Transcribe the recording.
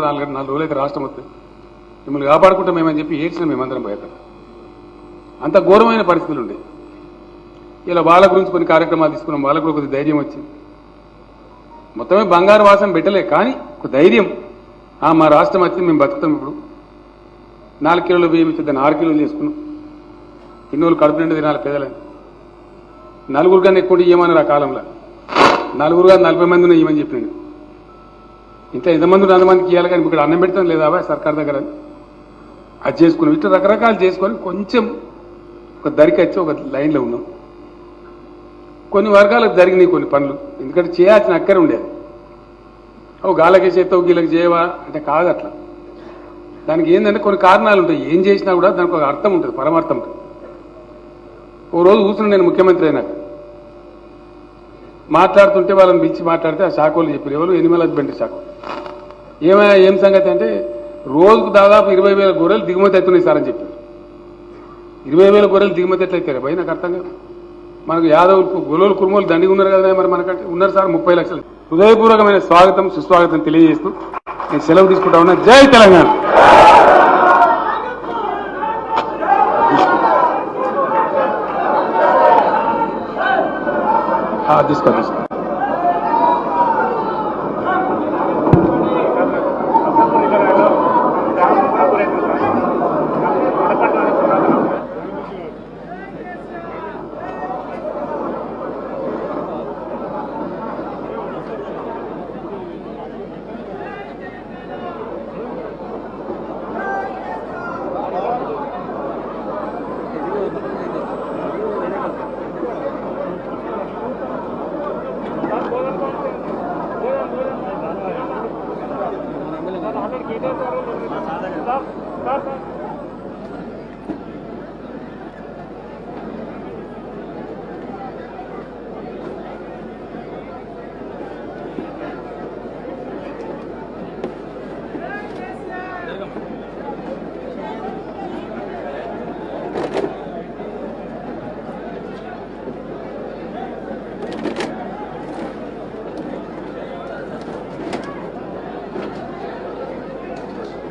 నాలుగు రోజులైతే రాష్ట్రం వస్తుంది మిమ్మల్ని కాపాడుకుంటాం మేమని చెప్పి ఏడ్చిన మేమందరం భయపడ అంత ఘోరమైన పరిస్థితులు ఉండే. ఇలా వాళ్ళ గురించి కొన్ని కార్యక్రమాలు తీసుకున్నాం, వాళ్ళకు కూడా కొద్ది ధైర్యం వచ్చింది. మొత్తమే బంగారు వాసం పెట్టలే, కానీ ఒక ధైర్యం. మా రాష్ట్రం వచ్చింది, మేము బతుకుతాం. ఇప్పుడు 4 కిలోల బియ్యం ఇచ్చి దాన్ని 6 కిలోలు చేసుకున్నాం. ఇన్నోళ్ళు కడుపు నిండా తినాలి పేదలని. నలుగురు కన్నా ఎక్కువ ఇవ్వమన్నారు ఆ కాలంలో. నలుగురు కాదు 40 మంది ఇవ్వమని చెప్పిండు. ఇంత ఎంతమంది 100 మందికి ఇవ్వాలి, కానీ ఇక్కడ అన్నం పెడతాం లేదా సర్కార్ దగ్గర అది చేసుకున్నాం. ఇట్లా రకరకాలు చేసుకొని కొంచెం ఒక దరికి వచ్చి ఒక లైన్లో ఉన్నాం. కొన్ని వర్గాలకు జరిగినాయి కొన్ని పనులు, ఎందుకంటే చేయాల్సిన అక్కరే ఉండేది. గాలకి చేస్తావు గీళ్ళకి చేయవా అంటే కాదు అట్లా. దానికి ఏంటంటే కొన్ని కారణాలు ఉంటాయి. ఏం చేసినా కూడా దానికి ఒక అర్థం ఉంటుంది, పరమార్థం ఉంటుంది. ఓ రోజు కూర్చుని నేను ముఖ్యమంత్రి అయినాక మాట్లాడుతుంటే వాళ్ళని పిలిచి మాట్లాడితే ఆ శాఖలు చెప్పారు, ఎవరు ఎనిమల్ హస్బెండరీ శాఖ. ఏం సంగతి అంటే రోజుకు దాదాపు 20,000 గొర్రెలు దిగుమతి అవుతున్నాయి సార్ అని చెప్పారు. 20,000 గొర్రెలు దిగుమతి ఎట్లయితారు భయ, నాకు అర్థం కాదు. మనకు యాదవులు గొల్లలు కురుమోలు దండిగా ఉన్నారు కదా, మరి మనకంటే ఉన్నారు సార్ 30 లక్షలు. హృదయపూర్వకమైన స్వాగతం సుస్వాగతం తెలియజేస్తూ నేను సెలవు తీసుకుంటా ఉన్నా. జై తెలంగాణ. తీసుకో Sir,